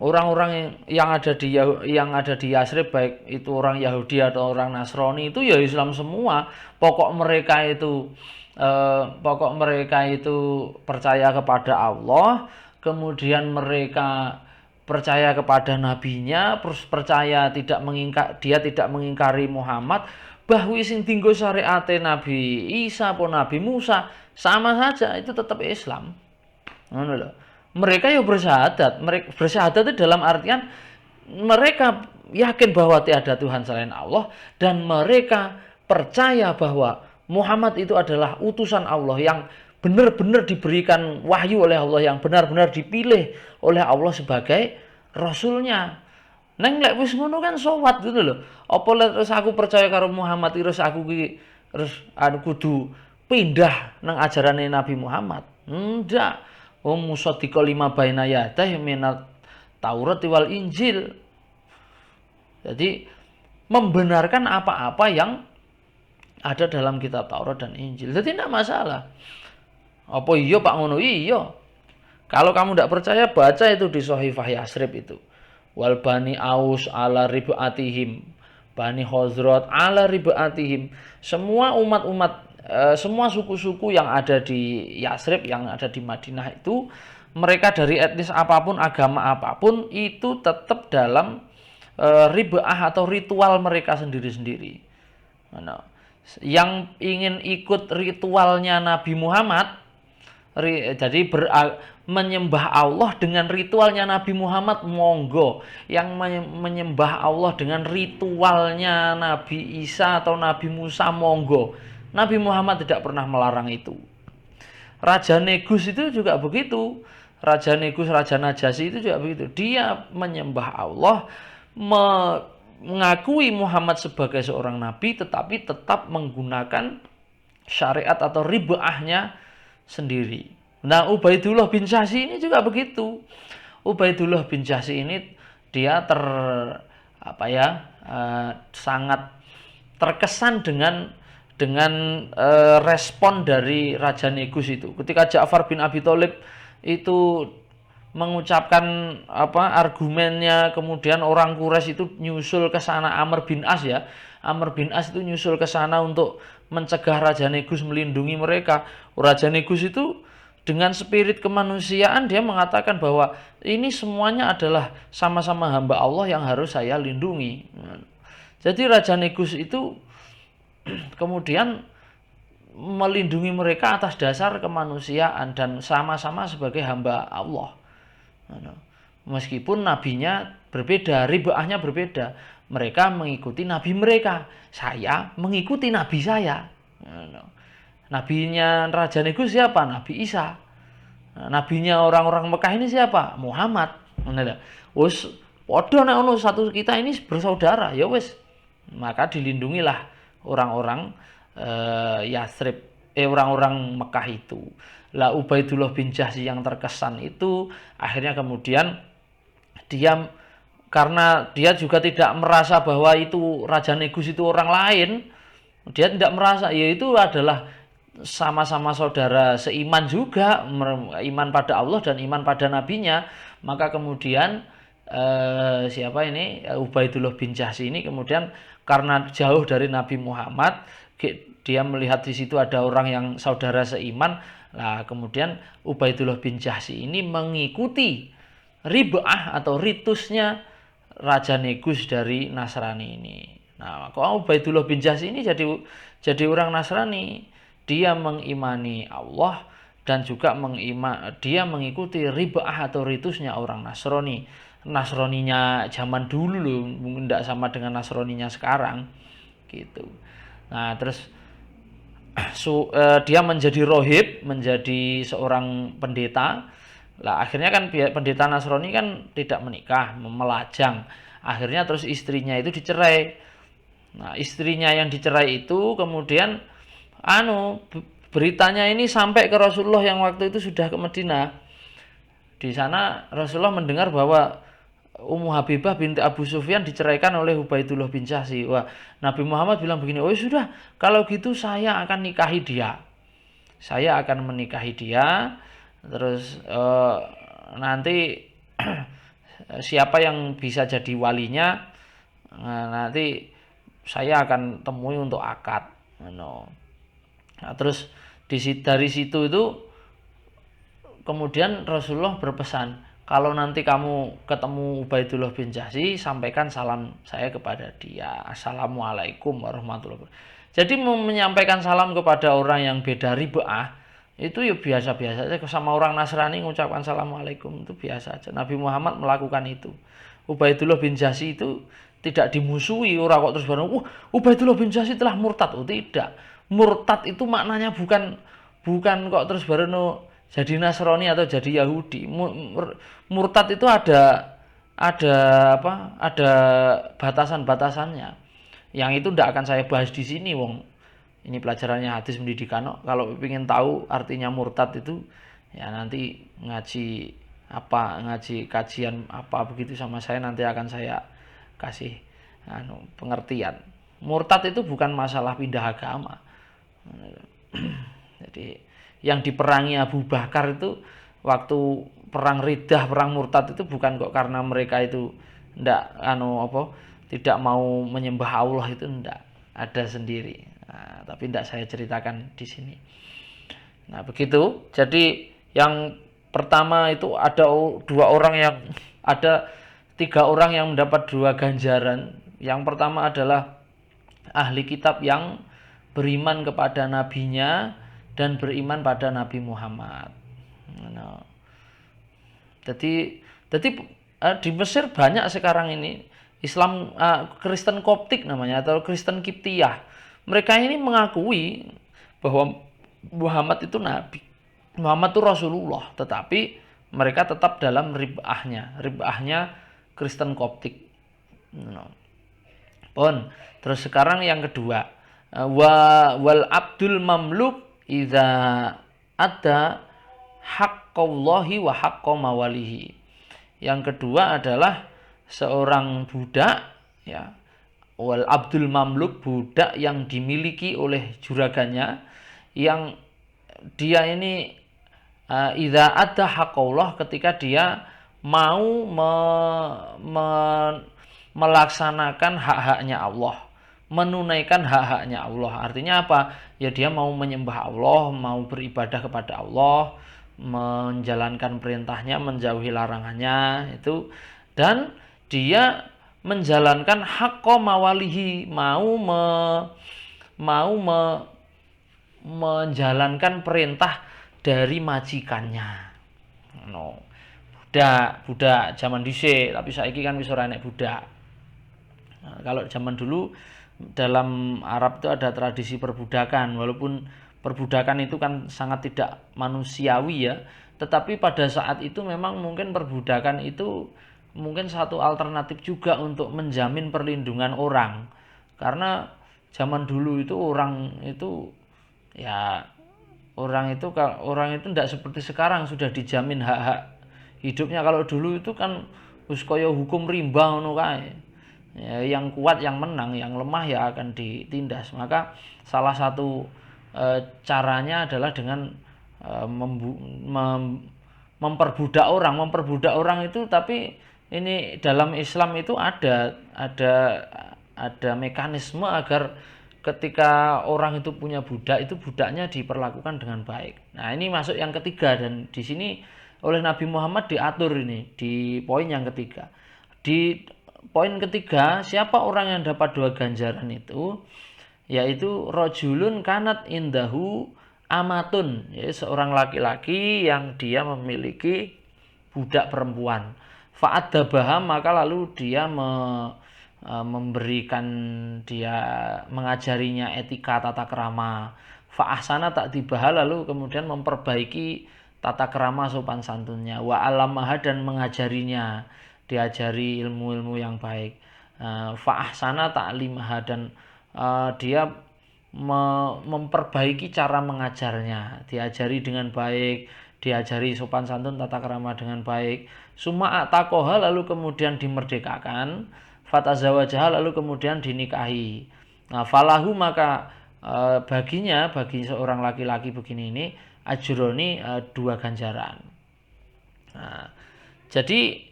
Orang-orang yang ada di Yasrib, baik itu orang Yahudi atau orang Nasrani, itu ya Islam semua. Pokok mereka itu percaya kepada Allah, kemudian mereka percaya kepada nabinya, terus dia tidak mengingkari Muhammad, bahwa sing dinggo syariate Nabi Isa pun Nabi Musa sama saja, itu tetap Islam. Ngono lho. Mereka ya bersyahadat itu dalam artian mereka yakin bahwa tiada Tuhan selain Allah, dan mereka percaya bahwa Muhammad itu adalah utusan Allah yang benar-benar diberikan wahyu oleh Allah, yang benar-benar dipilih oleh Allah sebagai rasulnya. Neng lek wis ngono kan sowat gitu loh. Apa terus aku percaya karo Muhammad terus aku kudu pindah nang ajarane Nabi Muhammad. Ndak. Musaddiqal lima baina yadayhi minat Taurat wal Injil. Jadi membenarkan apa-apa yang ada dalam kitab Taurat dan Injil. Jadi tidak masalah. Apa iya Pak ngono? Iya. Kalau kamu tidak percaya, baca itu di Shahifah Yasrib itu. Wal bani aus ala ribaatihim, bani Khazraj ala ribaatihim. Semua umat-umat, semua suku-suku yang ada di Yasrib, yang ada di Madinah itu, mereka dari etnis apapun, agama apapun, itu tetap dalam ribaah atau ritual mereka sendiri-sendiri. Yang ingin ikut ritualnya Nabi Muhammad, jadi menyembah Allah dengan ritualnya Nabi Muhammad, monggo. Yang menyembah Allah dengan ritualnya Nabi Isa atau Nabi Musa, monggo. Nabi Muhammad tidak pernah melarang itu. Raja Negus itu juga begitu. Raja Negus, Raja Najasyi itu juga begitu. Dia menyembah Allah, mengakui Muhammad sebagai seorang nabi, tetapi tetap menggunakan syariat atau ribaahnya sendiri. Nah, Ubaidullah bin Jahsy ini juga begitu. Ubaidullah bin Jahsy ini dia sangat terkesan dengan respon dari Raja Negus itu. Ketika Ja'far bin Abi Thalib itu mengucapkan argumennya, kemudian orang Quraisy itu nyusul ke sana, Amr bin As itu nyusul ke sana untuk mencegah Raja Negus, melindungi mereka. Raja Negus itu dengan spirit kemanusiaan dia mengatakan bahwa ini semuanya adalah sama-sama hamba Allah yang harus saya lindungi. Jadi Raja Negus itu kemudian melindungi mereka atas dasar kemanusiaan dan sama-sama sebagai hamba Allah. Meskipun nabinya berbeda, ribaahnya berbeda. Mereka mengikuti nabi mereka, saya mengikuti nabi saya. Nabinya Raja Negus siapa? Nabi Isa. Nabinya orang-orang Mekah ini siapa? Muhammad. Wes padha nek ono satu kita ini bersaudara, ya wes. Maka dilindungilah orang-orang Yasrib, orang-orang Mekah itu. Lah Ubaidullah bin Jahsy yang terkesan itu akhirnya kemudian karena dia juga tidak merasa bahwa itu Raja Negus itu orang lain, dia tidak merasa ya itu adalah sama-sama saudara seiman juga, iman pada Allah dan iman pada nabinya. Maka kemudian Ubaidullah bin Jahsy ini kemudian karena jauh dari Nabi Muhammad, dia melihat di situ ada orang yang saudara seiman. Nah, kemudian Ubaidullah bin Jahsy ini mengikuti ribaah atau ritusnya Raja Negus dari Nasrani ini. Nah, kok Ubaidullah bin Jahsy ini jadi orang Nasrani. Dia mengimani Allah dan juga dia mengikuti ribaah atau ritusnya orang Nasrani. Nasraninya zaman dulu loh, mungkin tidak sama dengan Nasraninya sekarang gitu. Nah, terus dia menjadi rohib, menjadi seorang pendeta. Lah akhirnya kan pendeta Nasrani kan tidak menikah, melajang. Akhirnya terus istrinya itu dicerai. Nah, istrinya yang dicerai itu kemudian beritanya ini sampai ke Rasulullah yang waktu itu sudah ke Madinah. Di sana Rasulullah mendengar bahwa Ummu Habibah binti Abu Sufyan diceraikan oleh Ubaidullah bin Jahsy. Wah, Nabi Muhammad bilang begini, "Oh sudah, kalau gitu saya akan nikahi dia. Saya akan menikahi dia. Terus nanti siapa yang bisa jadi walinya, nanti saya akan temui untuk akad. Nah, terus dari situ itu kemudian Rasulullah berpesan, kalau nanti kamu ketemu Ubaidullah bin Jahsy, sampaikan salam saya kepada dia. Assalamualaikum warahmatullahi wabarakatuh. Jadi menyampaikan salam kepada orang yang beda ribah itu ya biasa-biasa saja. Sama orang Nasrani mengucapkan assalamualaikum itu biasa aja. Nabi Muhammad melakukan itu. Ubaidullah bin Jahsy itu tidak dimusuhi, orang kok terus bareng, Ubaidullah bin Jahsy telah murtad. Oh, tidak. Murtad itu maknanya bukan kok terus bareng jadi Nasrani atau jadi Yahudi. Murtad itu ada apa? Ada batasan-batasannya. Yang itu tidak akan saya bahas di sini, wong. Ini pelajarannya hadis pendidikan. Kalau ingin tahu artinya murtad itu, ya nanti ngaji kajian apa begitu sama saya, nanti akan saya kasih pengertian. Murtad itu bukan masalah pindah agama. Jadi yang diperangi Abu Bakar itu waktu perang Riddah, perang Murtad itu bukan kok karena mereka itu tidak mau menyembah Allah, itu ndak, ada sendiri. Nah, tapi tidak saya ceritakan di sini. Nah, begitu. Jadi yang pertama itu ada tiga orang yang mendapat 2 ganjaran. Yang pertama adalah ahli kitab yang beriman kepada nabinya dan beriman pada Nabi Muhammad. Nah, jadi di Mesir banyak sekarang ini Islam Kristen Koptik namanya, atau Kristen Kiptiyah. Mereka ini mengakui bahwa Muhammad itu nabi, Muhammad itu Rasulullah, tetapi mereka tetap dalam ribahnya Kristen Koptik. Terus sekarang yang kedua, wal abdul mamluk idza ada haqqallahi wa haqqa mawalihi. Yang kedua adalah seorang budak, ya, wal abdul mamluk, budak yang dimiliki oleh juragannya, yang dia ini idza ada haqqallah, ketika dia mau melaksanakan hak-haknya Allah, menunaikan hak-haknya Allah. Artinya apa? Ya dia mau menyembah Allah, mau beribadah kepada Allah, menjalankan perintahnya, menjauhi larangannya itu, dan dia menjalankan haqqa mawalihi, menjalankan perintah dari majikannya. Budak zaman dhisik, tapi saiki kan wis ora enek budak. Nah, kalau zaman dulu dalam Arab itu ada tradisi perbudakan, walaupun perbudakan itu kan sangat tidak manusiawi ya, tetapi pada saat itu memang mungkin perbudakan itu mungkin satu alternatif juga untuk menjamin perlindungan orang. Karena zaman dulu itu orang itu tidak seperti sekarang sudah dijamin hak-hak hidupnya. Kalau dulu itu kan wis kaya hukum rimba ngono kae. Ya, yang kuat yang menang, yang lemah ya akan ditindas. Maka salah satu caranya adalah dengan memperbudak orang itu. Tapi ini dalam Islam itu ada mekanisme agar ketika orang itu punya budak, itu budaknya diperlakukan dengan baik. Nah, ini masuk yang ketiga, dan di sini oleh Nabi Muhammad diatur ini di poin yang ketiga. Di poin ketiga, siapa orang yang dapat 2 ganjaran itu? Yaitu rajulun kanat indahu amatun, yaitu seorang laki-laki yang dia memiliki budak perempuan. Fa'addabaha, maka lalu dia mengajarinya etika tata krama. Fa'ahsana ta'dibaha, lalu kemudian memperbaiki tata krama sopan santunnya. Wa alamaha, dan mengajarinya, diajari ilmu-ilmu yang baik. Fa'ahsana ta'limaha, dan dia memperbaiki cara mengajarnya, diajari dengan baik, diajari sopan santun tata krama dengan baik. Summa ataqoha, lalu kemudian dimerdekakan. Fatazawajaha, lalu kemudian dinikahi. Nah, falahu, maka bagi seorang laki-laki begini ini ajroni 2 ganjaran. Nah, jadi